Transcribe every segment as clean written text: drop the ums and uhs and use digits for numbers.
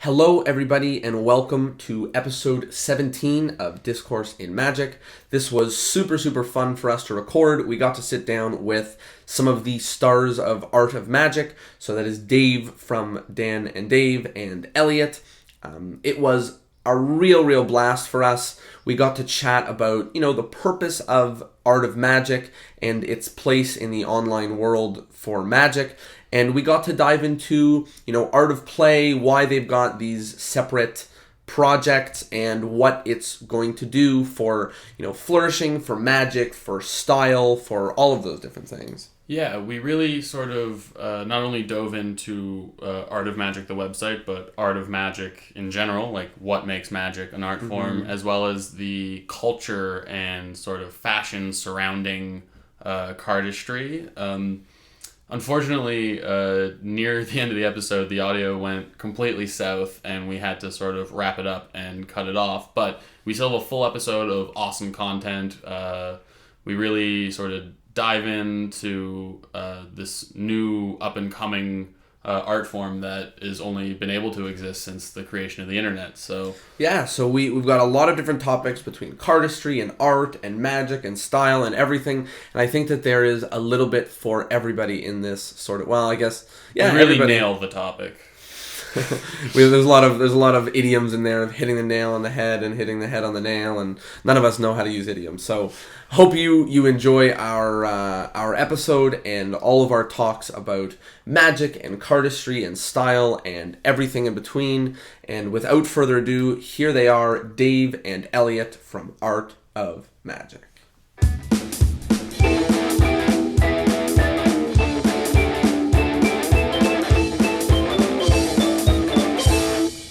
Hello, everybody, and welcome to episode 17 of Discourse in Magic. This was super fun for us to record. We got to sit down with some of the stars of Art of Magic. So that is Dave from Dan and Dave and Elliott. It was a real blast for us. We got to chat about, the purpose of Art of Magic and its place in the online world for Magic. And we got to dive into, Art of Play, why they've got these separate projects and what it's going to do for, flourishing, for Magic, for style, for all of those different things. Yeah, we really sort of not only dove into Art of Magic, the website, but Art of Magic in general, like what makes Magic an art form, as well as the culture and sort of fashion surrounding cardistry. Unfortunately, near the end of the episode, the audio went completely south, and we had to sort of wrap it up and cut it off. But we still have a full episode of awesome content. We really sort of dive into this new up-and-coming art form that has only been able to exist since the creation of the internet. So we've got a lot of different topics between cardistry and art and magic and style and everything, and I think that there is a little bit for everybody in this sort of, well, I guess, yeah, we really everybody. nail the topic. There's a lot of idioms in there of hitting the nail on the head and hitting the head on the nail, and none of us know how to use idioms. So hope you enjoy our episode and all of our talks about magic and cardistry and style and everything in between. And without further ado, here they are, Dave and Elliott from Art of Magic.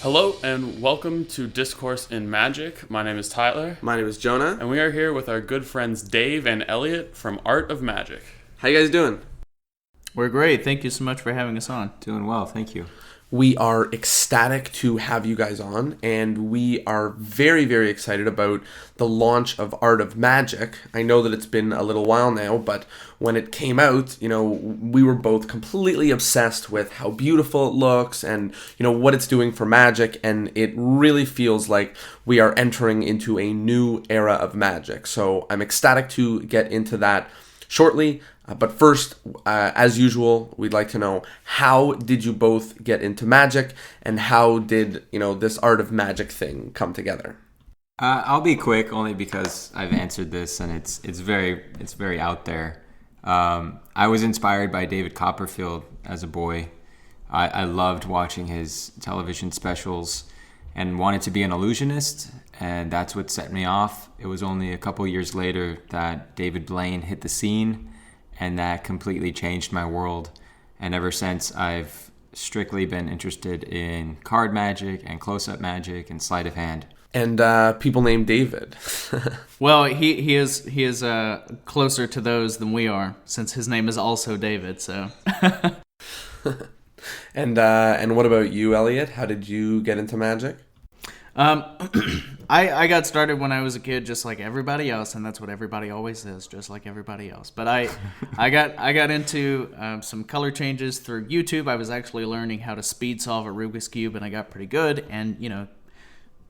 Hello and welcome to Discourse in Magic. My name is Tyler. My name is Jonah. And we are here with our good friends Dave and Elliott from Art of Magic. How you guys doing? We're great. Thank you so much for having us on. Doing well, thank you. We are ecstatic to have you guys on, and we are very excited about the launch of Art of Magic. I know that it's been a little while now, but when it came out, we were both completely obsessed with how beautiful it looks and, what it's doing for Magic, and it really feels like we are entering into a new era of Magic. So I'm ecstatic to get into that shortly. But first, as usual, we'd like to know, how did you both get into Magic, and how did, this Art of Magic thing come together? I'll be quick, only because I've answered this, and it's very out there. I was inspired by David Copperfield as a boy. I loved watching his television specials and wanted to be an illusionist, and that's what set me off. It was only a couple years later that David Blaine hit the scene, and that completely changed my world. And ever since, I've strictly been interested in card magic and close-up magic and sleight of hand. And people named David. Well, he is closer to those than we are, since his name is also David. So. And what about you, Elliott? How did you get into Magic? I got started when I was a kid, just like everybody else, and that's what everybody always is, just like everybody else. But I got into some color changes through YouTube. I was actually learning how to speed solve a Rubik's Cube, and I got pretty good. And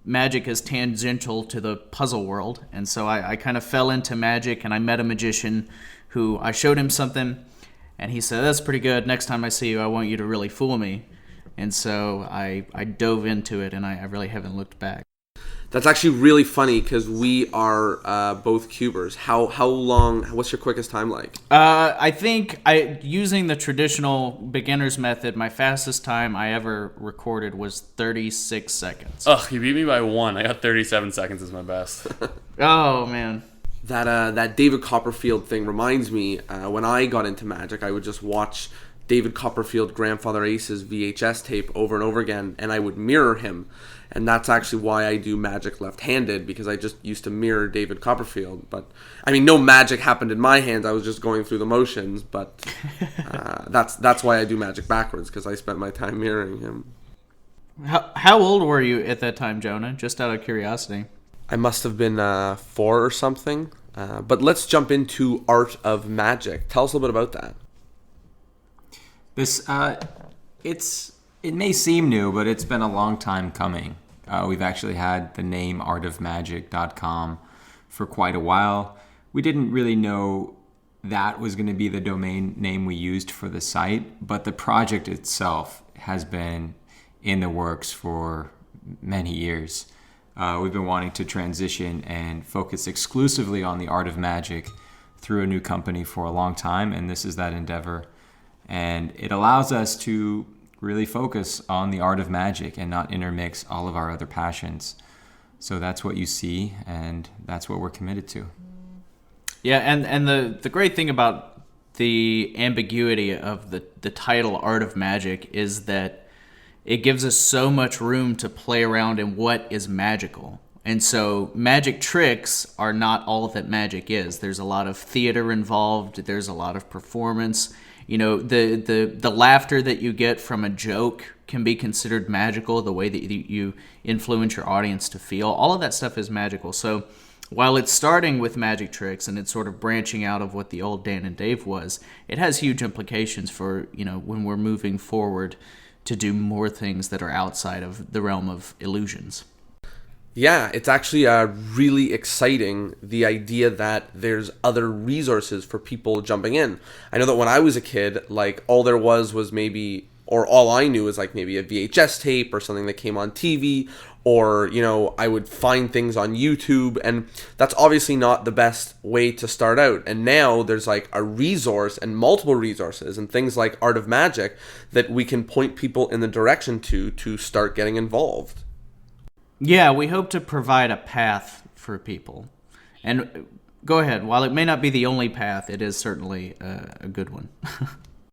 Magic is tangential to the puzzle world, and so I kind of fell into Magic, and I met a magician who I showed him something, and he said, "That's pretty good. Next time I see you, I want you to really fool me." And so I dove into it, and I really haven't looked back. That's actually really funny, because we are both cubers. How long? What's your quickest time like? I think using the traditional beginner's method, my fastest time I ever recorded was 36 seconds. Ugh, you beat me by 1. I got 37 seconds as my best. Oh, man. That David Copperfield thing reminds me, when I got into Magic, I would just watch David Copperfield Grandfather Ace's VHS tape over and over again, and I would mirror him. And that's actually why I do Magic left-handed, because I just used to mirror David Copperfield. But, I mean, no magic happened in my hands. I was just going through the motions. But that's why I do Magic backwards, because I spent my time mirroring him. How old were you at that time, Jonah? Just out of curiosity. I must have been 4 or something. But let's jump into Art of Magic. Tell us a little bit about that. This it's It may seem new, but it's been a long time coming. We've actually had the name artofmagic.com for quite a while. We didn't really know that was going to be the domain name we used for the site, but the project itself has been in the works for many years. We've been wanting to transition and focus exclusively on the art of magic through a new company for a long time, and this is that endeavor. And it allows us to really focus on the art of magic and not intermix all of our other passions. So that's what you see, and that's what we're committed to. Yeah, and the great thing about the ambiguity of the title Art of Magic is that it gives us so much room to play around in what is magical. And so magic tricks are not all that magic is. There's a lot of theater involved. There's a lot of performance. You know, the laughter that you get from a joke can be considered magical, the way that you influence your audience to feel. All of that stuff is magical. So while it's starting with magic tricks and it's sort of branching out of what the old Dan and Dave was, it has huge implications for, you know, when we're moving forward to do more things that are outside of the realm of illusions. Yeah, it's actually really exciting, the idea that there's other resources for people jumping in. I know that when I was a kid, like, all there was maybe, or all I knew was like maybe a VHS tape or something that came on TV, or, you know, I would find things on YouTube, and that's obviously not the best way to start out. And now there's like a resource and multiple resources and things like Art of Magic that we can point people in the direction to start getting involved. Yeah, we hope to provide a path for people. And go ahead, while it may not be the only path, it is certainly a good one.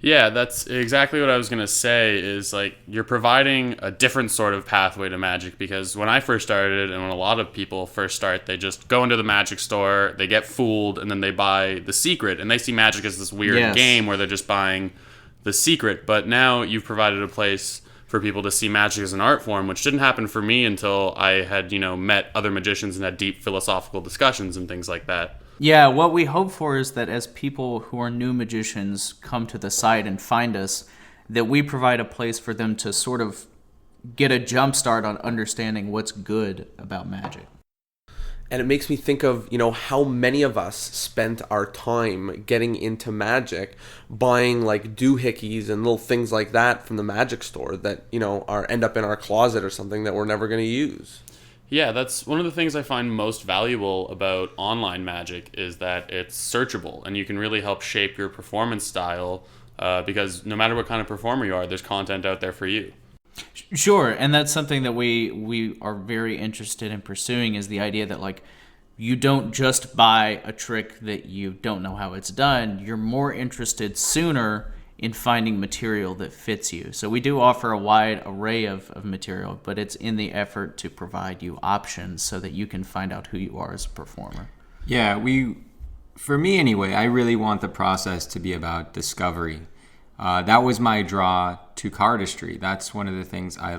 Yeah, that's exactly what I was going to say, is like you're providing a different sort of pathway to magic, because when I first started, and when a lot of people first start, they just go into the magic store, they get fooled, and then they buy The Secret, and they see magic as this weird game where they're just buying The Secret. But now you've provided a place for people to see magic as an art form, which didn't happen for me until I had, you know, met other magicians and had deep philosophical discussions and things like that. Yeah, what we hope for is that as people who are new magicians come to the site and find us, that we provide a place for them to sort of get a jump start on understanding what's good about magic. And it makes me think of, you know, how many of us spent our time getting into magic, buying like doohickeys and little things like that from the magic store that, you know, end up in our closet or something that we're never going to use. Yeah, that's one of the things I find most valuable about online magic, is that it's searchable and you can really help shape your performance style, because no matter what kind of performer you are, there's content out there for you. Sure, and that's something that we are very interested in pursuing, is the idea that, like, you don't just buy a trick that you don't know how it's done. You're more interested sooner in finding material that fits you. So we do offer a wide array of material, but it's in the effort to provide you options so that you can find out who you are as a performer. Yeah, for me anyway, I really want the process to be about discovery. That was my draw to cardistry. That's one of the things I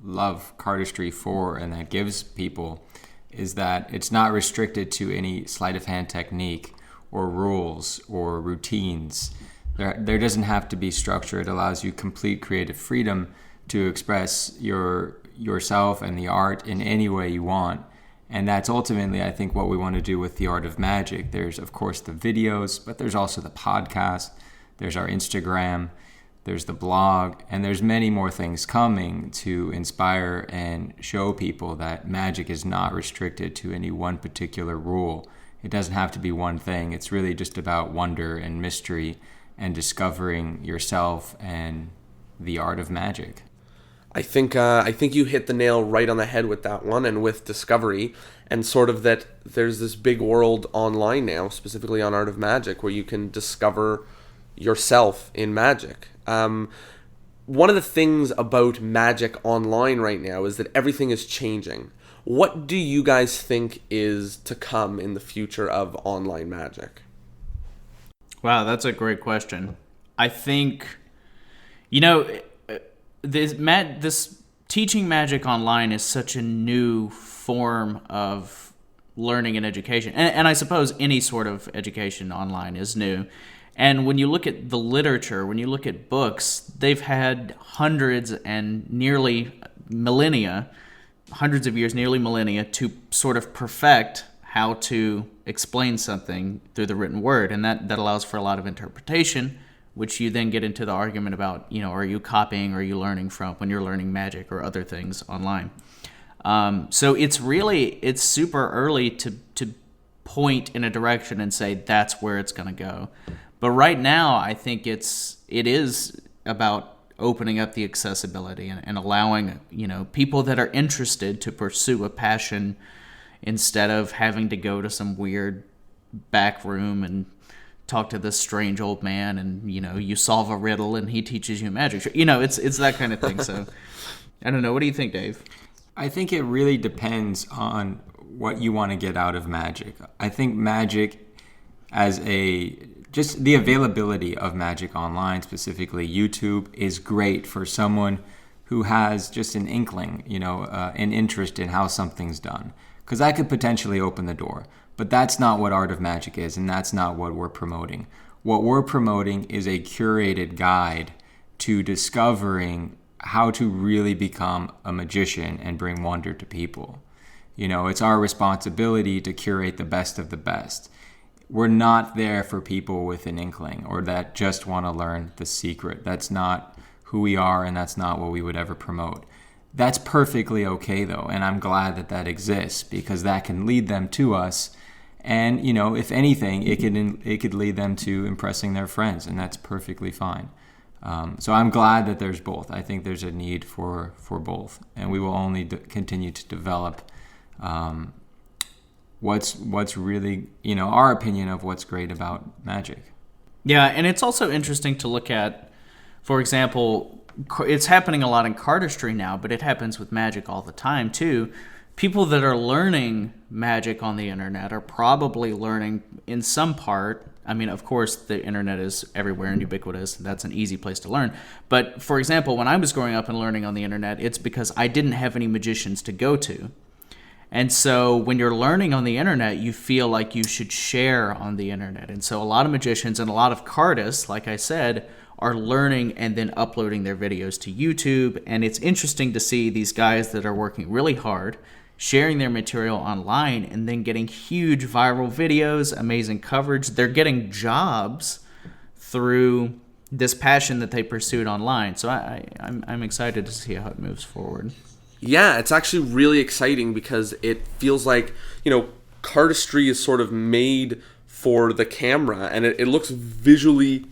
love cardistry for, and that gives people, is that it's not restricted to any sleight of hand technique or rules or routines. There doesn't have to be structure. It allows you complete creative freedom to express yourself and the art in any way you want. And that's ultimately, I think, what we want to do with the Art of Magic. There's, of course, the videos, but there's also the podcast. There's our Instagram. There's the blog. And there's many more things coming to inspire and show people that magic is not restricted to any one particular rule. It doesn't have to be one thing. It's really just about wonder and mystery and discovering yourself and the art of magic. I think you hit the nail right on the head with that one, and with discovery, and sort of that there's this big world online now, specifically on Art of Magic, where you can discover yourself in magic. One of the things about magic online right now is that everything is changing. What do you guys think is to come in the future of online magic? Wow, that's a great question. I think, you know, this teaching magic online is such a new form of learning and education. And I suppose any sort of education online is new. And when you look at the literature, when you look at books, they've had hundreds and nearly millennia, hundreds of years, nearly millennia, to sort of perfect how to explain something through the written word. And that allows for a lot of interpretation, which you then get into the argument about, are you copying or are you learning from when you're learning magic or other things online. So it's super early to point in a direction and say that's where it's going to go. But right now, I think it is about opening up the accessibility and allowing people that are interested to pursue a passion instead of having to go to some weird back room and talk to this strange old man and you solve a riddle and he teaches you magic. It's that kind of thing. So I don't know. What do you think, Dave? I think it really depends on what you want to get out of magic. I think magic just the availability of magic online, specifically YouTube, is great for someone who has just an inkling, an interest in how something's done. Because that could potentially open the door. But that's not what Art of Magic is, and that's not what we're promoting. What we're promoting is a curated guide to discovering how to really become a magician and bring wonder to people. It's our responsibility to curate the best of the best. We're not there for people with an inkling or that just want to learn the secret. That's not who we are, and that's not what we would ever promote. That's perfectly okay, though, and I'm glad that exists because that can lead them to us. And, if anything, it could lead them to impressing their friends, and that's perfectly fine. So I'm glad that there's both. I think there's a need for both, and we will only continue to develop what's really, our opinion of what's great about magic. Yeah, and it's also interesting to look at, for example, it's happening a lot in cardistry now, but it happens with magic all the time too. People that are learning magic on the internet are probably learning in some part. I mean, of course, the internet is everywhere and ubiquitous. That's an easy place to learn. But for example, when I was growing up and learning on the internet, it's because I didn't have any magicians to go to. And so when you're learning on the internet, you feel like you should share on the internet. And so a lot of magicians and a lot of cardists, like I said, are learning and then uploading their videos to YouTube. And it's interesting to see these guys that are working really hard, sharing their material online, and then getting huge viral videos, amazing coverage. They're getting jobs through this passion that they pursued online. So I'm excited to see how it moves forward. Yeah, it's actually really exciting because it feels like, cardistry is sort of made for the camera, and it looks visually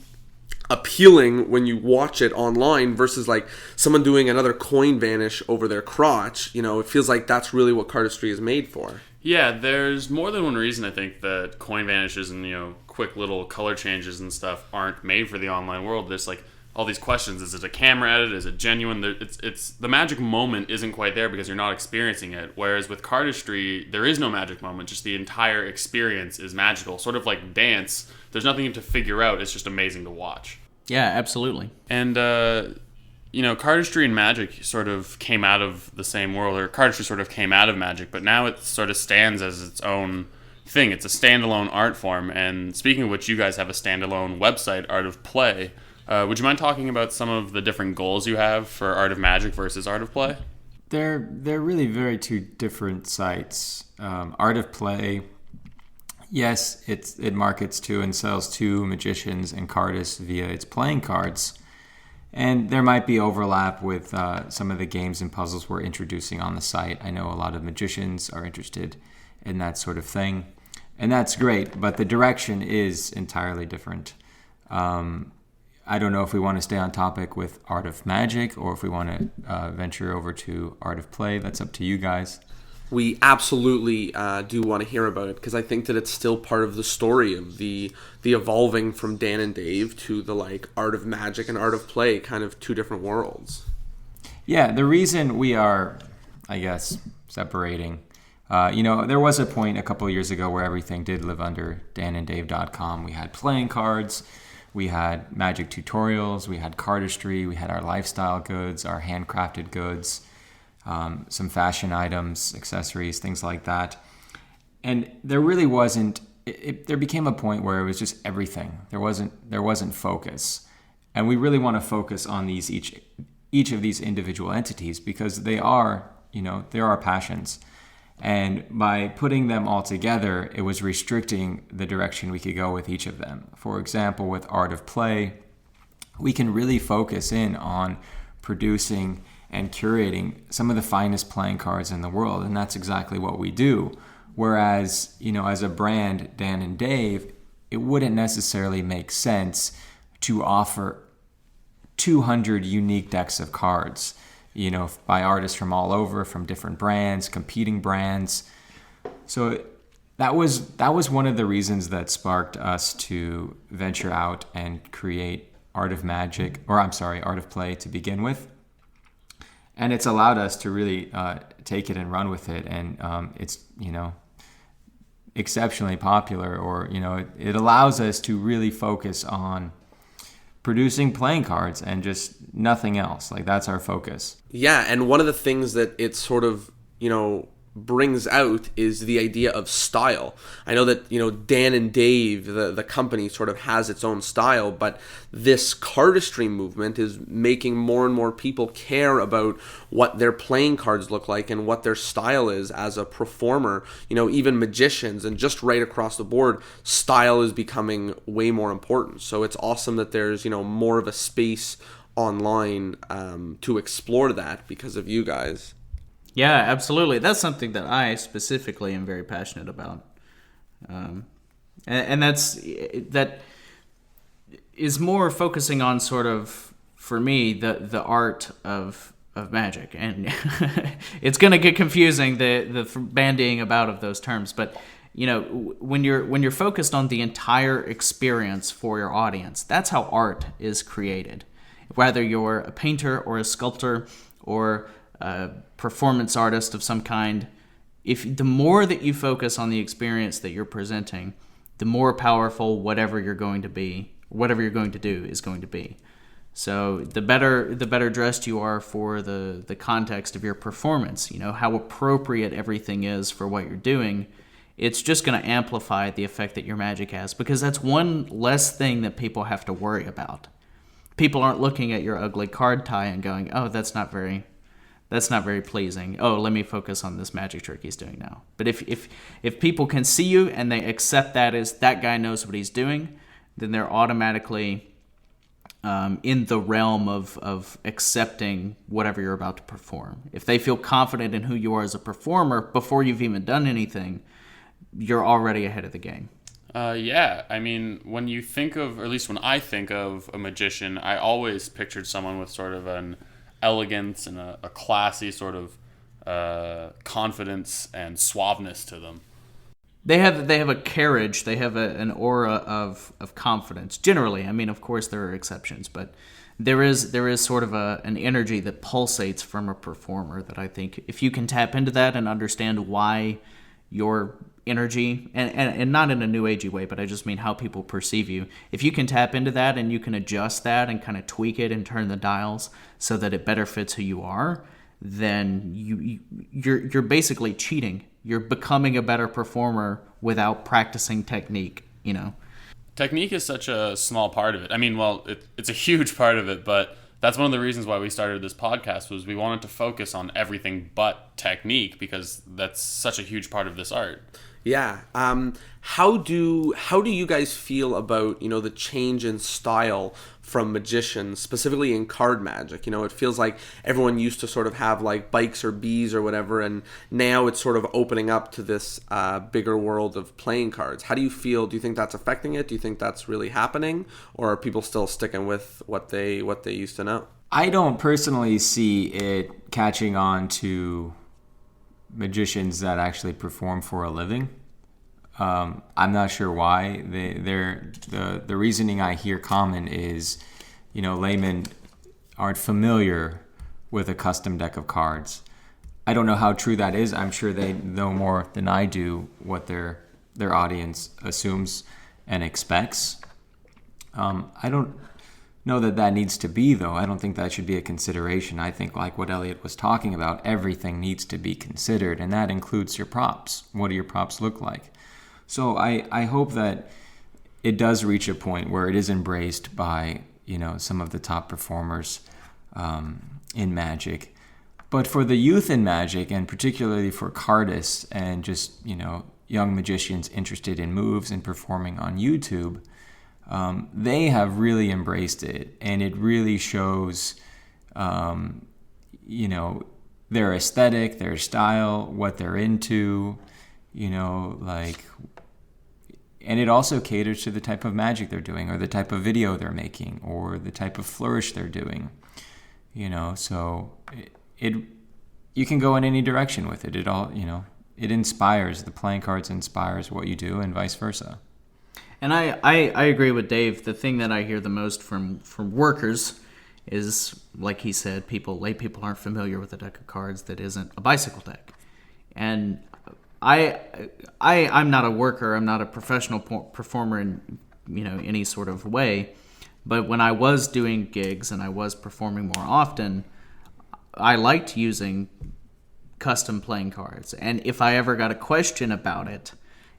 appealing when you watch it online versus like someone doing another coin vanish over their crotch. It feels like that's really what cardistry is made for. Yeah, there's more than one reason I think that coin vanishes and quick little color changes and stuff aren't made for the online world. There's like all these questions: is it a camera edit? Is it genuine? It's the magic moment isn't quite there because you're not experiencing it. Whereas with cardistry, there is no magic moment; just the entire experience is magical. Sort of like dance. There's nothing to figure out. It's just amazing to watch. Yeah, absolutely. And cardistry and magic sort of came out of the same world, or cardistry sort of came out of magic, but now it sort of stands as its own thing. It's a standalone art form. And speaking of which, you guys have a standalone website, Art of Play. Would you mind talking about some of the different goals you have for Art of Magic versus Art of Play? They're really very two different sites. Art of Play, yes, it markets to and sells to magicians and cardists via its playing cards. And there might be overlap with some of the games and puzzles we're introducing on the site. I know a lot of magicians are interested in that sort of thing. And that's great, but the direction is entirely different. I don't know if we want to stay on topic with Art of Magic or if we want to venture over to Art of Play. That's up to you guys. We absolutely do want to hear about it because I think that it's still part of the story of the evolving from Dan and Dave to the Art of Magic and Art of Play, kind of two different worlds. Yeah, the reason we are, I guess, separating, there was a point a couple of years ago where everything did live under dananddave.com. We had playing cards. We had magic tutorials, we had cardistry, we had our lifestyle goods, our handcrafted goods, some fashion items, accessories, things like that. And there really wasn't there became a point where it was just everything. There wasn't focus, and we really want to focus on these each of these individual entities because they are, they're our passions. And by putting them all together, it was restricting the direction we could go with each of them. For example, with art of play, we can really focus in on producing and curating some of the finest playing cards in the world, and that's exactly what we do. Whereas, as a brand, Dan and Dave, it wouldn't necessarily make sense to offer 200 unique decks of cards, by artists from all over, from different brands, competing brands. So that was one of the reasons that sparked us to venture out and create Art of Play to begin with. And it's allowed us to really take it and run with it. And it's, exceptionally popular, or, it allows us to really focus on producing playing cards and just nothing else. Like, that's our focus. Yeah, and one of the things that it sort of, brings out is the idea of style. I know that, Dan and Dave, the company, sort of has its own style, but this cardistry movement is making more and more people care about what their playing cards look like and what their style is as a performer. Even magicians, and just right across the board, style is becoming way more important. So it's awesome that there's, more of a space online to explore that because of you guys. Yeah, absolutely. That's something that I specifically am very passionate about, and that is more focusing on sort of, for me, the art of magic, and it's going to get confusing the bandying about of those terms, but when you're focused on the entire experience for your audience, that's how art is created. Whether you're a painter or a sculptor or a performance artist of some kind, if the more that you focus on the experience that you're presenting, the more powerful whatever you're going to do is going to be. So the better dressed you are for the context of your performance, how appropriate everything is for what you're doing, it's just going to amplify the effect that your magic has, because that's one less thing that people have to worry about. People aren't looking at your ugly card tie and going, oh, that's not very pleasing. Oh, let me focus on this magic trick he's doing now. But if people can see you and they accept that as that guy knows what he's doing, then they're automatically in the realm of accepting whatever you're about to perform. If they feel confident in who you are as a performer before you've even done anything, you're already ahead of the game. Yeah, I mean, when you think of, or at least when I think of a magician, I always pictured someone with sort of an elegance and a classy sort of confidence and suaveness to them. They have a carriage. They have an aura of confidence. Generally, I mean, of course there are exceptions, but there is sort of an energy that pulsates from a performer that I think if you can tap into that and understand why your energy, and not in a new agey way, but I just mean how people perceive you. If you can tap into that and you can adjust that and kind of tweak it and turn the dials so that it better fits who you are, then you're basically cheating. You're becoming a better performer without practicing technique, Technique is such a small part of it. I mean, well, it's a huge part of it, but that's one of the reasons why we started this podcast, was we wanted to focus on everything but technique, because that's such a huge part of this art. Yeah. How do you guys feel about, the change in style from magicians, specifically in card magic? It feels like everyone used to sort of have like bikes or bees or whatever, and now it's sort of opening up to this bigger world of playing cards. How do you feel? Do you think that's affecting it? Do you think that's really happening? Or are people still sticking with what they used to know? I don't personally see it catching on to magicians that actually perform for a living. I'm not sure why. The reasoning I hear common is, laymen aren't familiar with a custom deck of cards. I don't know how true that is. I'm sure they know more than I do what their audience assumes and expects. I don't know that needs to be, though. I don't think that should be a consideration. I think, like what Elliott was talking about, everything needs to be considered, and that includes your props. What do your props look like? So I hope that it does reach a point where it is embraced by, some of the top performers in Magic. But for the youth in Magic, and particularly for cardists and just, young magicians interested in moves and performing on YouTube, they have really embraced it. And it really shows, their aesthetic, their style, what they're into, and it also caters to the type of magic they're doing, or the type of video they're making, or the type of flourish they're doing. So you can go in any direction with it. It all, it inspires. The playing cards inspires what you do, and vice versa. And I agree with Dave. The thing that I hear the most from workers is, like he said, lay people aren't familiar with a deck of cards that isn't a bicycle deck. And I'm not a worker. I'm not a professional performer in any sort of way. But when I was doing gigs and I was performing more often, I liked using custom playing cards. And if I ever got a question about it,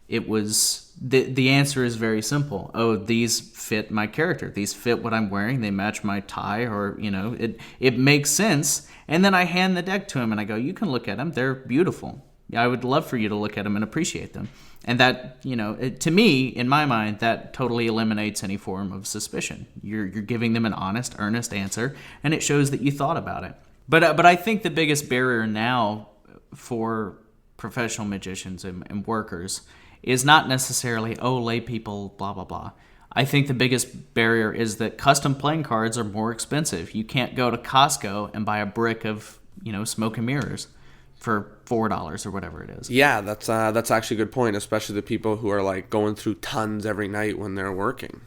it was the answer is very simple. Oh, these fit my character. These fit what I'm wearing. They match my tie, or it makes sense. And then I hand the deck to him and I go, you can look at them. They're beautiful. I would love for you to look at them and appreciate them. And that, to me, in my mind, that totally eliminates any form of suspicion. You're giving them an honest, earnest answer, and it shows that you thought about it. But I think the biggest barrier now for professional magicians and workers is not necessarily, lay people, blah, blah, blah. I think the biggest barrier is that custom playing cards are more expensive. You can't go to Costco and buy a brick of, smoke and mirrors for $4 or whatever it is. Yeah, that's actually a good point, especially the people who are like going through tons every night when they're working.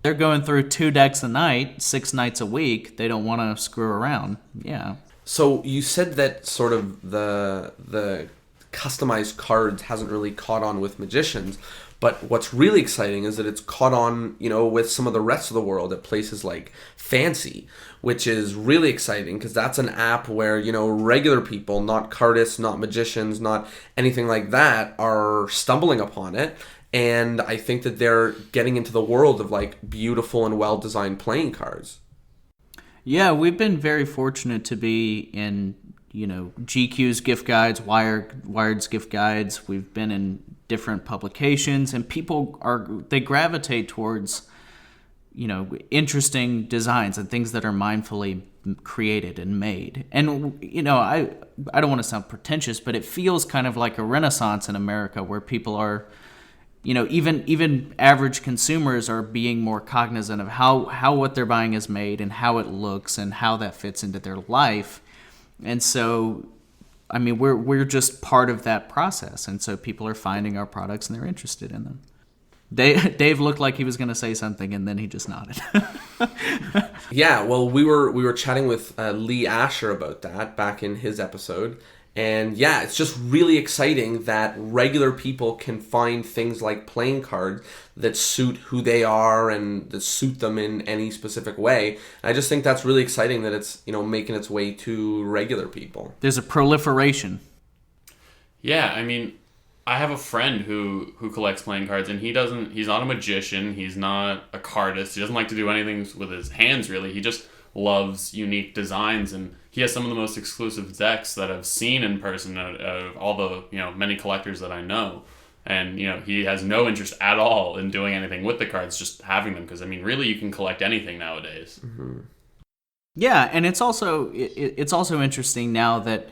They're going through 2 decks a night, 6 nights a week. They don't want to screw around. Yeah. So you said that sort of the customized cards hasn't really caught on with magicians, but what's really exciting is that it's caught on, with some of the rest of the world at places like Fancy, which is really exciting because that's an app where, regular people, not cardists, not magicians, not anything like that, are stumbling upon it. And I think that they're getting into the world of like beautiful and well-designed playing cards. Yeah, we've been very fortunate to be in, GQ's gift guides, Wired's gift guides. We've been in different publications, and people they gravitate towards, interesting designs and things that are mindfully created and made. And, I don't want to sound pretentious, but it feels kind of like a renaissance in America where people are, even average consumers are being more cognizant of how what they're buying is made and how it looks and how that fits into their life. And so, we're just part of that process. And so people are finding our products and they're interested in them. Dave looked like he was going to say something, and then he just nodded. Yeah, well, we were chatting with Lee Asher about that back in his episode. And yeah, it's just really exciting that regular people can find things like playing cards that suit who they are and that suit them in any specific way. I just think that's really exciting that it's, making its way to regular people. There's a proliferation. Yeah, I have a friend who collects playing cards, and he's not a magician, he's not a cardist, he doesn't like to do anything with his hands really, he just loves unique designs, and he has some of the most exclusive decks that I've seen in person of all the many collectors that I know. And he has no interest at all in doing anything with the cards, just having them, because really you can collect anything nowadays. Mm-hmm. Yeah, and it's also interesting now that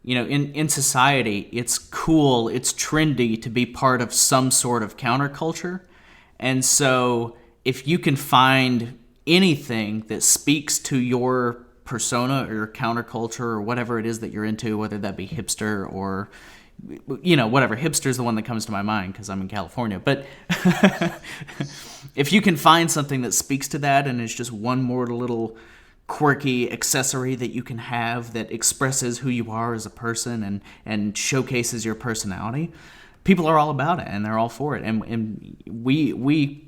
in society it's cool, it's trendy to be part of some sort of counterculture, and so if you can find anything that speaks to your persona or your counterculture or whatever it is that you're into, whether that be hipster or whatever. Hipster is the one that comes to my mind because I'm in California. But if you can find something that speaks to that and it's just one more little quirky accessory that you can have that expresses who you are as a person and showcases your personality, people are all about it and they're all for it. And we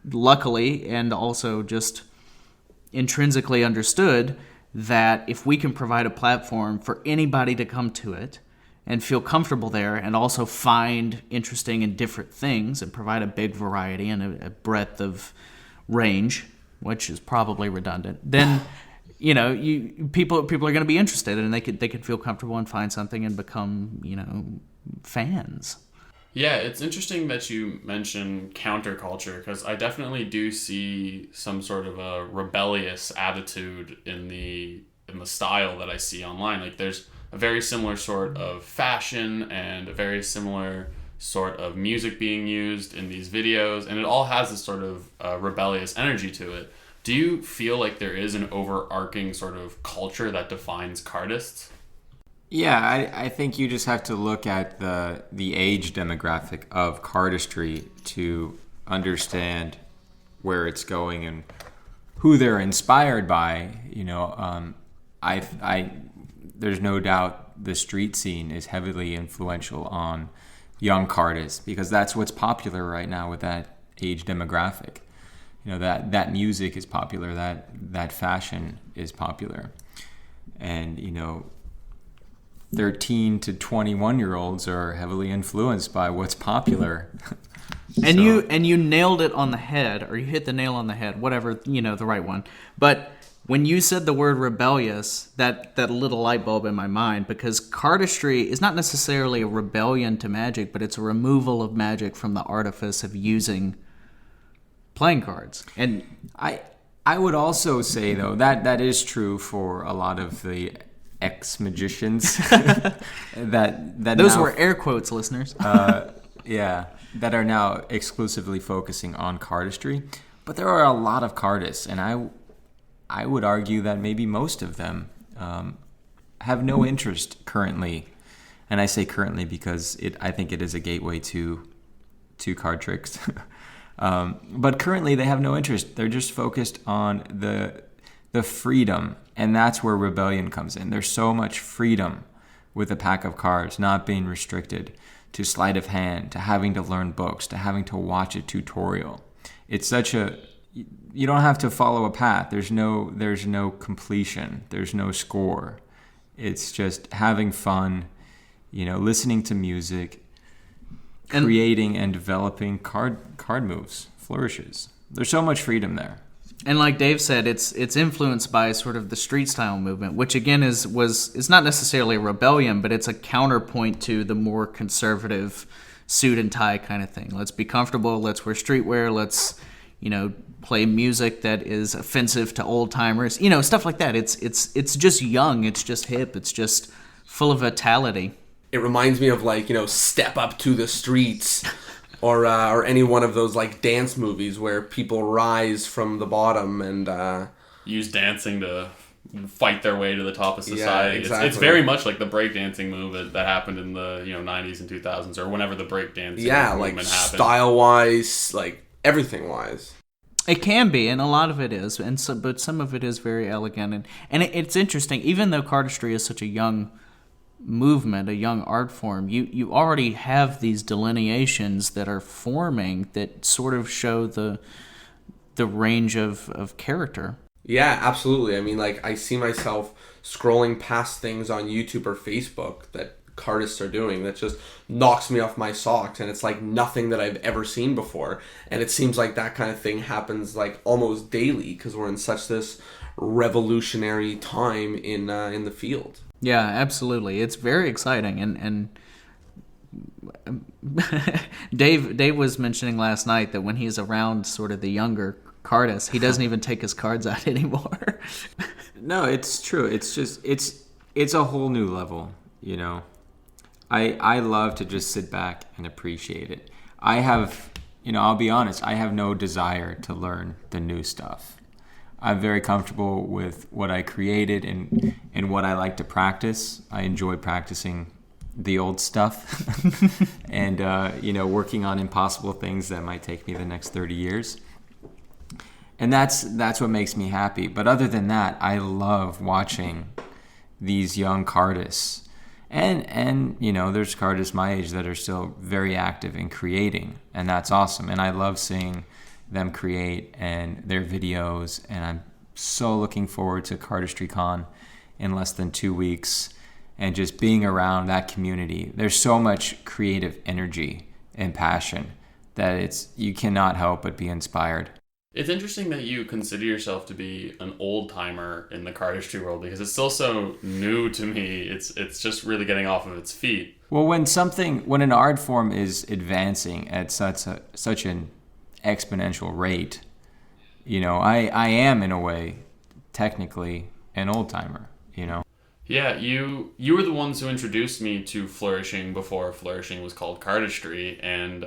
luckily and also just intrinsically understood that if we can provide a platform for anybody to come to it, and feel comfortable there, and also find interesting and different things and provide a big variety and a breadth of range, which is probably redundant, then people are going to be interested, and they could feel comfortable and find something and become fans. Yeah, it's interesting that you mention counterculture, because I definitely do see some sort of a rebellious attitude in the style that I see online. Like, there's a very similar sort of fashion and a very similar sort of music being used in these videos, and it all has this sort of rebellious energy to it. Do you feel like there is an overarching sort of culture that defines cardists? Yeah, I think you just have to look at the age demographic of cardistry to understand where it's going and who they're inspired by. There's no doubt the street scene is heavily influential on young cardists, because that's what's popular right now with that age demographic. That music is popular, that fashion is popular, and 13 to 21-year-olds are heavily influenced by what's popular. And you nailed it on the head, or you hit the nail on the head, whatever, the right one. But when you said the word rebellious, that little light bulb in my mind, because cardistry is not necessarily a rebellion to magic, but it's a removal of magic from the artifice of using playing cards. And I would also say, though, that is true for a lot of the ex-magicians that those now, were air quotes, listeners. That are now exclusively focusing on cardistry. But there are a lot of cardists, and I would argue that maybe most of them have no interest currently. And I say currently because I think it is a gateway to card tricks. But currently they have no interest. They're just focused on the freedom, and that's where rebellion comes in. There's so much freedom with a pack of cards, not being restricted to sleight of hand, to having to learn books, to having to watch a tutorial. It's you don't have to follow a path. There's no completion. There's no score. It's just having fun, listening to music, creating and developing card moves, flourishes. There's so much freedom there. And like Dave said, it's influenced by sort of the street style movement, which again is not necessarily a rebellion, but it's a counterpoint to the more conservative suit and tie kind of thing. Let's be comfortable. Let's wear streetwear. Let's play music that is offensive to old timers. Stuff like that. It's just young. It's just hip. It's just full of vitality. It reminds me of Step Up to the Streets. Or any one of those dance movies where people rise from the bottom and use dancing to fight their way to the top of society. Yeah, exactly. It's very much like the breakdancing movement that happened in the 90s and 2000s, or whenever the breakdancing movement happened. Style wise, everything wise. It can be, and a lot of it is, but some of it is very elegant, and it's interesting. Even though cardistry is such a young movement, a young art form, you already have these delineations that are forming that sort of show the range of character. Yeah, absolutely. I mean, I see myself scrolling past things on YouTube or Facebook that cardists are doing that just knocks me off my socks, and it's nothing that I've ever seen before. And it seems like that kind of thing happens almost daily, because we're in such this revolutionary time in the field. Yeah, absolutely. It's very exciting, and Dave was mentioning last night that when he's around sort of the younger cardists, he doesn't even take his cards out anymore. No, it's true. It's just it's a whole new level, I love to just sit back and appreciate it. I have, I'll be honest, I have no desire to learn the new stuff. I'm very comfortable with what I created and what I like to practice. I enjoy practicing the old stuff and, working on impossible things that might take me the next 30 years. And that's what makes me happy. But other than that, I love watching these young cardists. And there's cardists my age that are still very active in creating, and that's awesome. And I love seeing them create and their videos, and I'm so looking forward to CardistryCon in less than 2 weeks, and just being around that community. There's so much creative energy and passion that you cannot help but be inspired. It's interesting that you consider yourself to be an old timer in the cardistry world, because it's still so new to me. It's just really getting off of its feet. Well, when an art form is advancing at such an exponential rate, I am in a way technically an old timer. Yeah, you were the ones who introduced me to flourishing before flourishing was called cardistry, and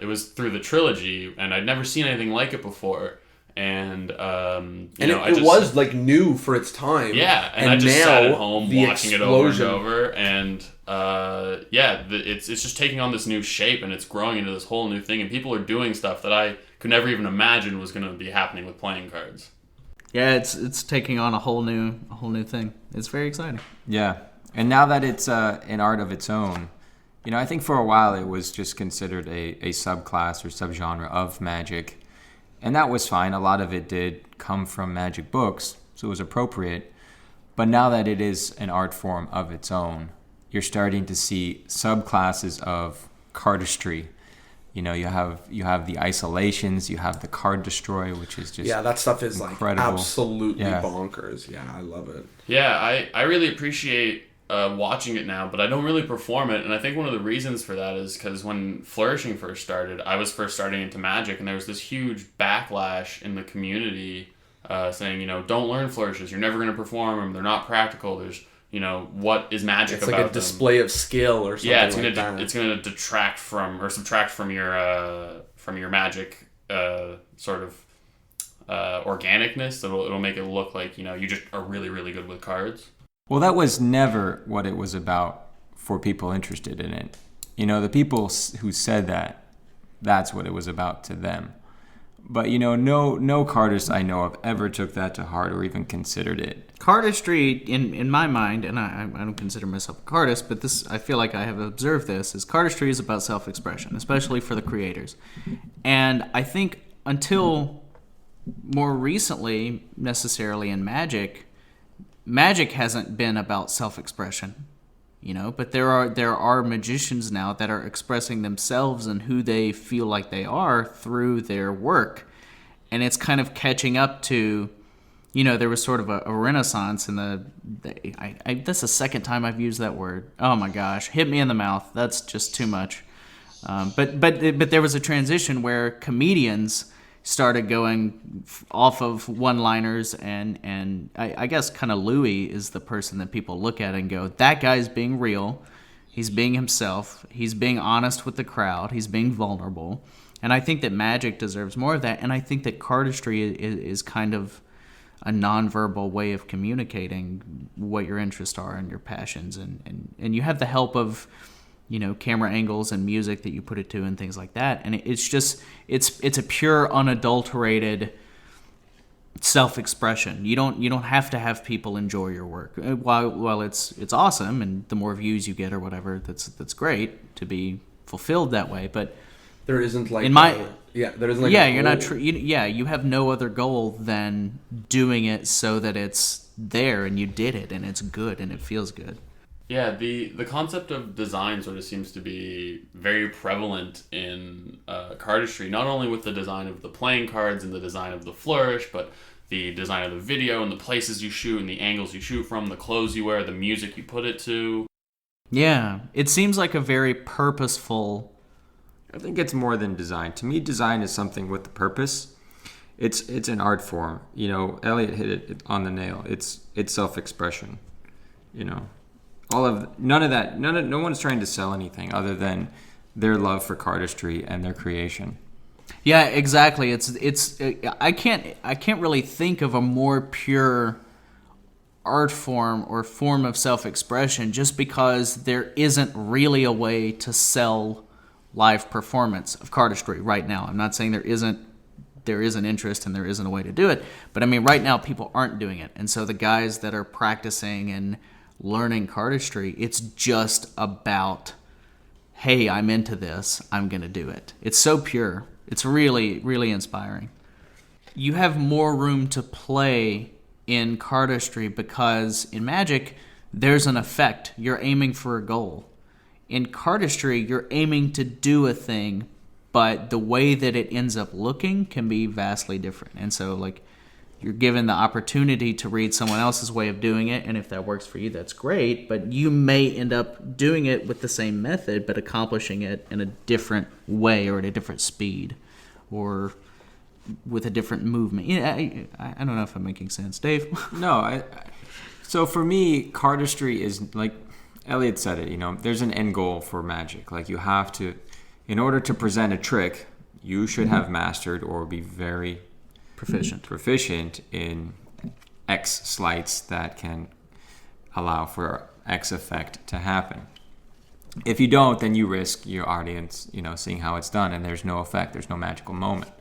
it was through the trilogy, and I'd never seen anything like it before. And it was like new for its time. Yeah, and I just sat at home watching it over and over, and it's just taking on this new shape, and it's growing into this whole new thing, and people are doing stuff that I could never even imagine was going to be happening with playing cards. Yeah, it's taking on a whole new thing. It's very exciting. Yeah, and now that it's an art of its own, I think for a while it was just considered a subclass or subgenre of Magic, and that was fine. A lot of it did come from Magic books, so it was appropriate. But now that it is an art form of its own, you're starting to see subclasses of cardistry. You have the isolations, you have the card destroy, which is just that stuff is incredible. Like absolutely bonkers. Yeah, I love it. Yeah, I really appreciate watching it now, but I don't really perform it, and I think one of the reasons for that is because when flourishing first started, I was first starting into Magic, and there was this huge backlash in the community saying, don't learn flourishes, you're never going to perform them, they're not practical, there's what is Magic about them? It's like a display of skill or something. Yeah, it's gonna detract from or subtract from your Magic sort of organicness. It'll make it look like you just are really, really good with cards. Well, that was never what it was about for people interested in it. The people who said that's what it was about to them. But no cardist I know of ever took that to heart or even considered it. Cardistry, in my mind, and I don't consider myself a cardist, but I feel like I have observed this, is cardistry is about self-expression, especially for the creators. And I think until more recently, necessarily in Magic hasn't been about self-expression. But there are magicians now that are expressing themselves and who they feel like they are through their work, and it's kind of catching up to, there was sort of a renaissance in that's the second time I've used that word. Oh my gosh, hit me in the mouth. That's just too much. But there was a transition where comedians started going off of one-liners, and I guess kind of Louis is the person that people look at and go, that guy's being real, he's being himself, he's being honest with the crowd, he's being vulnerable. And I think that Magic deserves more of that, and I think that cardistry is kind of a nonverbal way of communicating what your interests are and your passions, and you have the help of camera angles and music that you put it to and things like that. And it's just, it's a pure, unadulterated self-expression. You don't have to have people enjoy your work. While it's awesome, and the more views you get or whatever, that's great to be fulfilled that way. But there isn't like you have no other goal than doing it so that it's there and you did it and it's good and it feels good. Yeah, the concept of design sort of seems to be very prevalent in cardistry, not only with the design of the playing cards and the design of the flourish, but the design of the video and the places you shoot and the angles you shoot from, the clothes you wear, the music you put it to. Yeah, it seems like a very purposeful... I think it's more than design. To me, design is something with a purpose. It's an art form. Elliott hit it on the nail. It's self-expression. None of that. No one's trying to sell anything other than their love for cardistry and their creation. Yeah, exactly. It's I can't really think of a more pure art form or form of self-expression, just because there isn't really a way to sell live performance of cardistry right now. I'm not saying there isn't interest and there isn't a way to do it, but I mean right now people aren't doing it. And so the guys that are practicing and learning cardistry, it's just about, hey, I'm into this, I'm going to do it. It's so pure. It's really, really inspiring. You have more room to play in cardistry because in Magic, there's an effect. You're aiming for a goal. In cardistry, you're aiming to do a thing, but the way that it ends up looking can be vastly different. And so, like, you're given the opportunity to read someone else's way of doing it, and if that works for you, that's great, but you may end up doing it with the same method, but accomplishing it in a different way or at a different speed or with a different movement. I don't know if I'm making sense. Dave? No, so for me, cardistry is, like Elliott said it, there's an end goal for Magic. Like, you have to, in order to present a trick, you should have mastered or be very proficient in X sleights that can allow for X effect to happen. If you don't, then you risk your audience, seeing how it's done, and there's no effect, there's no magical moment.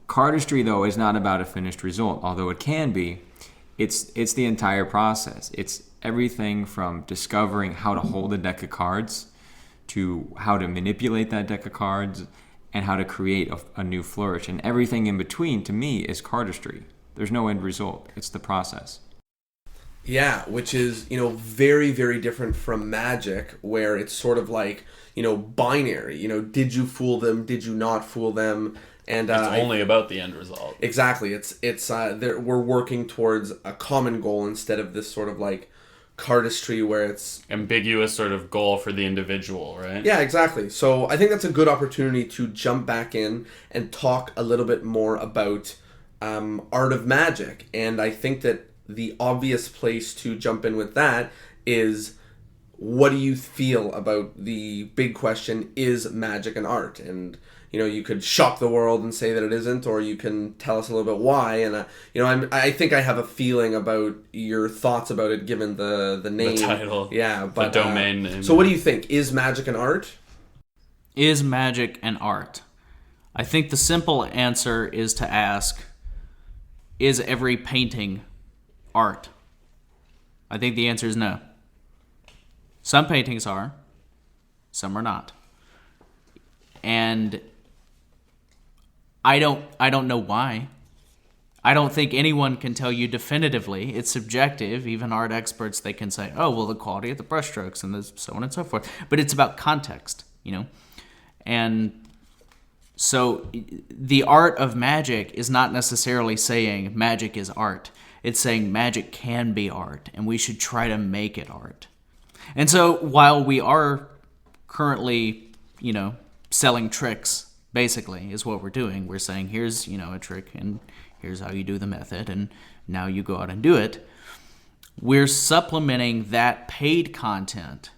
Cardistry, though, is not about a finished result, although it can be. It's the entire process. It's everything from discovering how to hold a deck of cards to how to manipulate that deck of cards and how to create a new flourish. And everything in between, to me, is cardistry. There's no end result. It's the process. Yeah, which is, very, very different from Magic, where it's sort of like, binary. Did you fool them? Did you not fool them? And it's only about the end result. Exactly. It's we're working towards a common goal instead of this sort of like cardistry where it's ambiguous sort of goal for the individual, right? Yeah, exactly. So I think that's a good opportunity to jump back in and talk a little bit more about art of magic. And I think that the obvious place to jump in with that is, what do you feel about the big question, is magic an art? And you could shock the world and say that it isn't, or you can tell us a little bit why. And I think I have a feeling about your thoughts about it, given the name, the title, but the domain name. So, what do you think? Is magic an art? Is magic an art? I think the simple answer is to ask: is every painting art? I think the answer is no. Some paintings are, some are not, and I don't know why. I don't think anyone can tell you definitively. It's subjective. Even art experts, they can say, oh, well, the quality of the brushstrokes and so on and so forth. But it's about context, And so the art of magic is not necessarily saying magic is art. It's saying magic can be art, and we should try to make it art. And so while we are currently, selling tricks, basically, is what we're doing. We're saying, here's, a trick, and here's how you do the method, and now you go out and do it. We're supplementing that paid content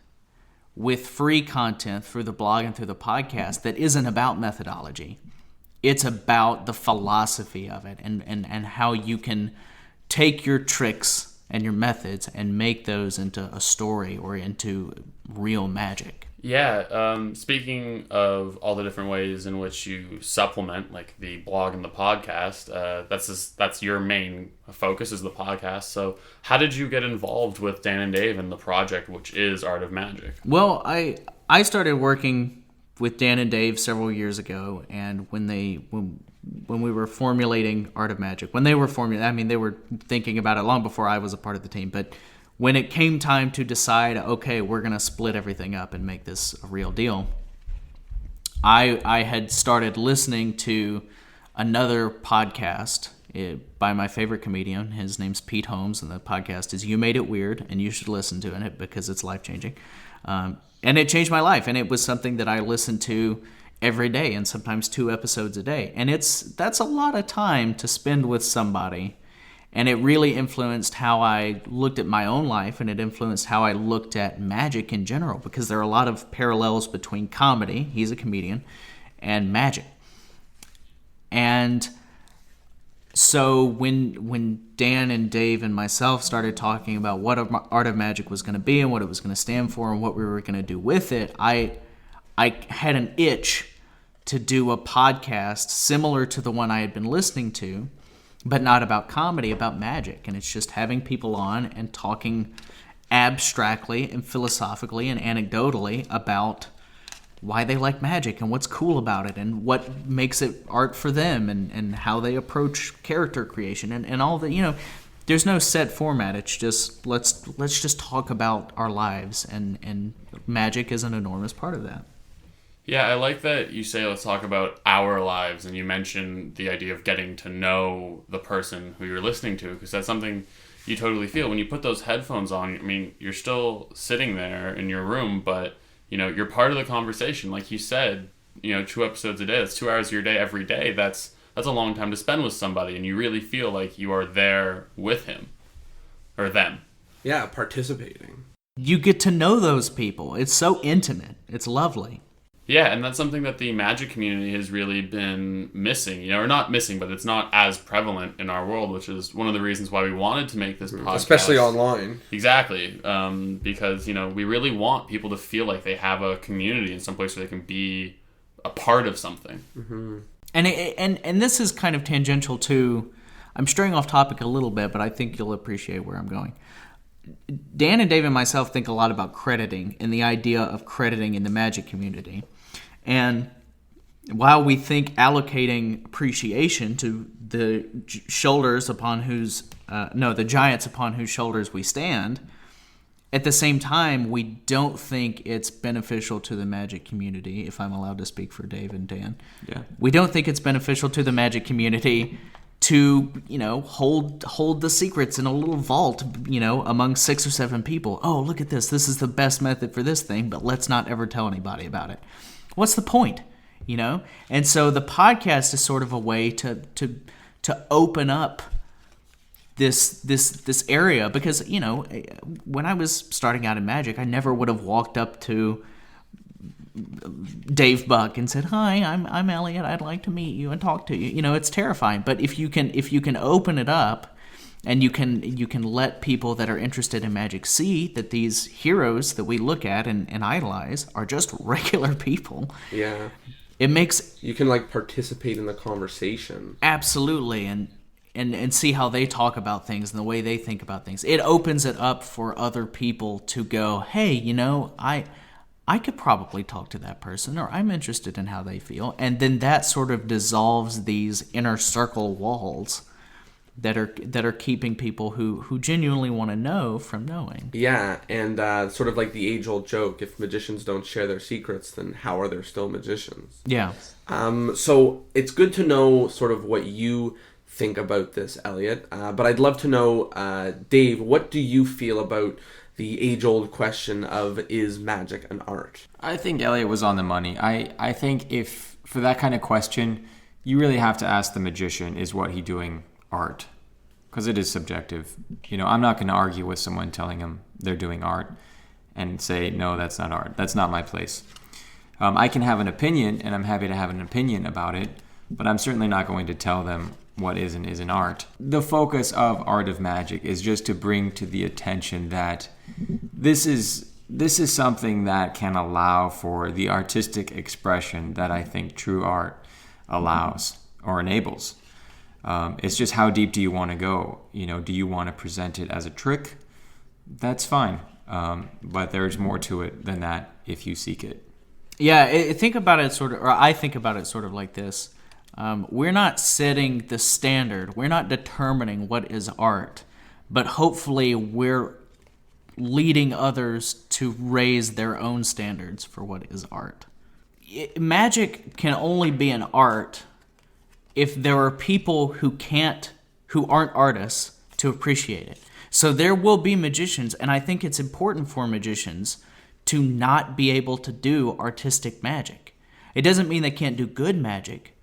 with free content through the blog and through the podcast that isn't about methodology. It's about the philosophy of it and how you can take your tricks and your methods and make those into a story or into real magic. Yeah, speaking of all the different ways in which you supplement, like the blog and the podcast, that's your main focus, is the podcast. So how did you get involved with Dan and Dave and the project, which is Art of Magic? Well, I started working with Dan and Dave several years ago, and when we were formulating Art of Magic, they were thinking about it long before I was a part of the team, but when it came time to decide, okay, we're going to split everything up and make this a real deal, I had started listening to another podcast by my favorite comedian. His name's Pete Holmes, and the podcast is You Made It Weird, and you should listen to it because it's life-changing. And it changed my life, and it was something that I listened to every day, and sometimes 2 episodes a day. And that's a lot of time to spend with somebody. And it really influenced how I looked at my own life, and it influenced how I looked at magic in general, because there are a lot of parallels between comedy, he's a comedian, and magic. And so when Dan and Dave and myself started talking about what Art of Magic was going to be and what it was going to stand for and what we were going to do with it, I had an itch to do a podcast similar to the one I had been listening to, but not about comedy, about magic. And it's just having people on and talking abstractly and philosophically and anecdotally about why they like magic and what's cool about it and what makes it art for them and how they approach character creation and all the, there's no set format. It's just let's just talk about our lives, and magic is an enormous part of that. Yeah, I like that you say let's talk about our lives, and you mentioned the idea of getting to know the person who you're listening to, because that's something you totally feel when you put those headphones on. I mean, you're still sitting there in your room, but you're part of the conversation. Like you said, 2 episodes a day, that's 2 hours of your day every day. That's a long time to spend with somebody, and you really feel like you are there with him or them. Yeah, participating. You get to know those people. It's so intimate. It's lovely. Yeah, and that's something that the magic community has really been missing, or not missing, but it's not as prevalent in our world, which is one of the reasons why we wanted to make this podcast. Especially online. Exactly, because, we really want people to feel like they have a community in some place where they can be a part of something. Mm-hmm. And this is kind of tangential to, I'm straying off topic a little bit, but I think you'll appreciate where I'm going. Dan and Dave and myself think a lot about crediting and the idea of crediting in the magic community. And while we think allocating appreciation to the shoulders upon whose, the giants upon whose shoulders we stand, at the same time, we don't think it's beneficial to the magic community, if I'm allowed to speak for Dave and Dan. Yeah. We don't think it's beneficial to the magic community to, hold the secrets in a little vault, among 6 or 7 people. Oh, look at this. This is the best method for this thing, but let's not ever tell anybody about it. What's the point? And so the podcast is sort of a way to open up this area, because when I was starting out in magic, I never would have walked up to Dave Buck and said, "Hi, I'm Elliott. I'd like to meet you and talk to you." It's terrifying. But if you can open it up, and you can let people that are interested in magic see that these heroes that we look at and idolize are just regular people. Yeah. It makes... You can, participate in the conversation. Absolutely, and see how they talk about things and the way they think about things. It opens it up for other people to go, hey, I could probably talk to that person, or I'm interested in how they feel. And then that sort of dissolves these inner circle walls that are keeping people who genuinely want to know from knowing. Yeah, and sort of like the age-old joke, if magicians don't share their secrets, then how are there still magicians? Yeah. So it's good to know sort of what you think about this, Elliott. But I'd love to know, Dave, what do you feel about the age-old question of, is magic an art? I think Elliott was on the money. I think if, for that kind of question, you really have to ask the magician, is what he doing art? Because it is subjective. I'm not going to argue with someone telling them they're doing art and say, no, that's not art. That's not my place. I can have an opinion, and I'm happy to have an opinion about it, but I'm certainly not going to tell them what is and isn't art. The focus of Art of Magic is just to bring to the attention that this is something that can allow for the artistic expression that I think true art allows or enables. It's just, how deep do you want to go? Do you want to present it as a trick? That's fine. But there's more to it than that if you seek it. Yeah, I think about it sort of like this. We're not setting the standard. We're not determining what is art. But hopefully we're leading others to raise their own standards for what is art. Magic can only be an art if there are people who aren't artists to appreciate it. So there will be magicians, and I think it's important for magicians to not be able to do artistic magic. It doesn't mean they can't do good magic,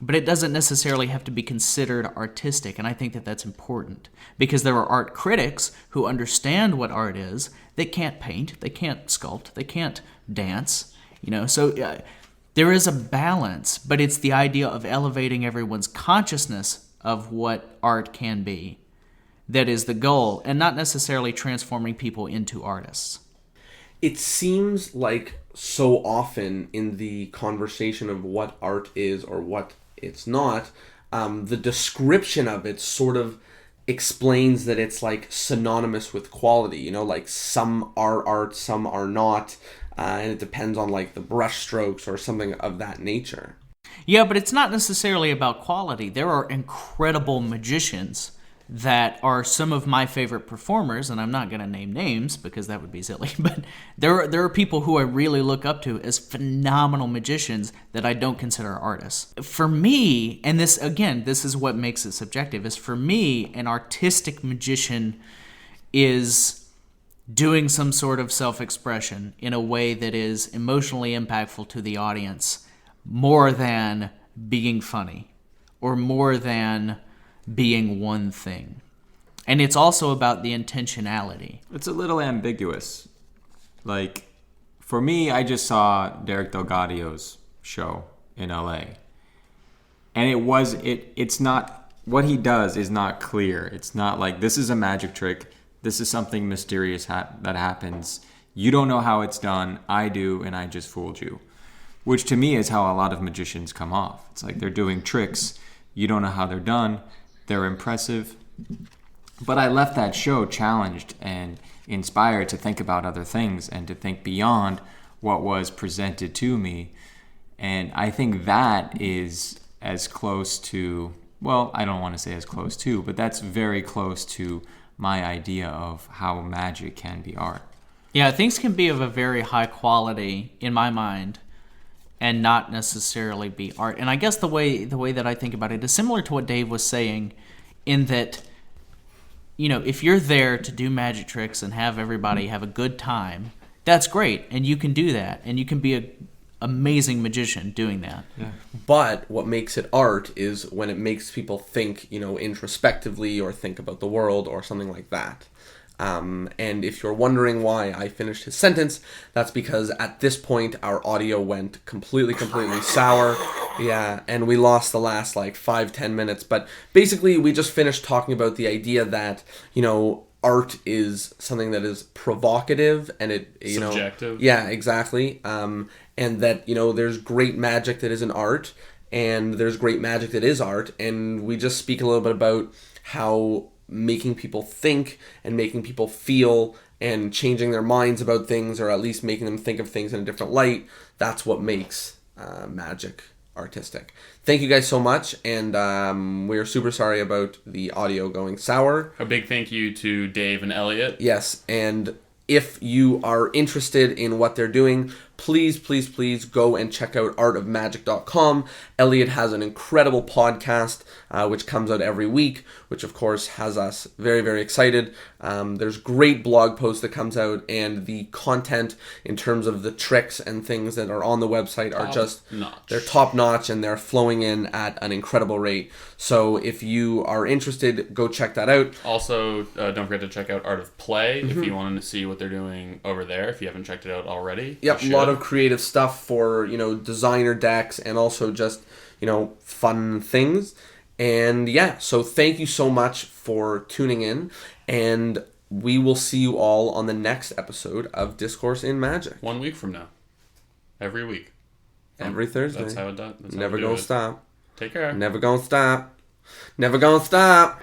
but it doesn't necessarily have to be considered artistic, and I think that that's important, because there are art critics who understand what art is. They can't paint, they can't sculpt, they can't dance, so there is a balance, but it's the idea of elevating everyone's consciousness of what art can be that is the goal, and not necessarily transforming people into artists. It seems like so often in the conversation of what art is or what it's not, the description of it sort of explains that it's synonymous with quality, some are art, some are not, and it depends on the brush strokes or something of that nature. Yeah, but it's not necessarily about quality. There are incredible magicians that are some of my favorite performers, and I'm not going to name names because that would be silly, but there are people who I really look up to as phenomenal magicians that I don't consider artists. For me, and this is what makes it subjective, is for me, an artistic magician is doing some sort of self-expression in a way that is emotionally impactful to the audience more than being funny or more than being one thing. And it's also about the intentionality. It's a little ambiguous. Like, for me, I just saw Derek Delgadio's show in LA. And it's not, what he does is not clear. It's not like, this is a magic trick. This is something mysterious that happens. You don't know how it's done. I do, and I just fooled you. Which to me is how a lot of magicians come off. It's like they're doing tricks. You don't know how they're done. They're impressive. But I left that show challenged and inspired to think about other things and to think beyond what was presented to me. And I think that is as close to, well, I don't want to say as close to, but that's very close to my idea of how magic can be art. Yeah, things can be of a very high quality in my mind and not necessarily be art. And I guess the way that I think about it is similar to what Dave was saying, in that, you know, if you're there to do magic tricks and have everybody have a good time, that's great, and you can do that, and you can be an amazing magician doing that. Yeah. But what makes it art is when it makes people think, you know, introspectively or think about the world or something like that. And if you're wondering why I finished his sentence, that's because at this point our audio went completely sour. Yeah, and we lost the last like 5-10 minutes. But basically we just finished talking about the idea that, you know, art is something that is provocative and it, you subjective. know, yeah, exactly. And that, you know, there's great magic that isn't art and there's great magic that is art. And we just speak a little bit about how making people think and making people feel and changing their minds about things, or at least making them think of things in a different light, that's what makes magic artistic. Thank you guys so much, and we're super sorry about the audio going sour. A big thank you to Dave and Elliott. Yes, and if you are interested in what they're doing, please go and check out artofmagic.com. Elliott has an incredible podcast which comes out every week, which of course has us very, very excited. There's great blog posts that comes out, and the content in terms of the tricks and things that are on the website are they're top notch, and they're flowing in at an incredible rate. So if you are interested, go check that out. Also, don't forget to check out Art of Play if you want to see what they're doing over there, if you haven't checked it out already. Yep, a lot of creative stuff for, you know, designer decks and also just, you know, fun things. And yeah, so thank you so much for tuning in, and we will see you all on the next episode of Discourse in Magic. 1 week from now. Every week. Every Thursday. That's how it does. Never gonna stop. Take care. Never gonna stop. Never gonna stop.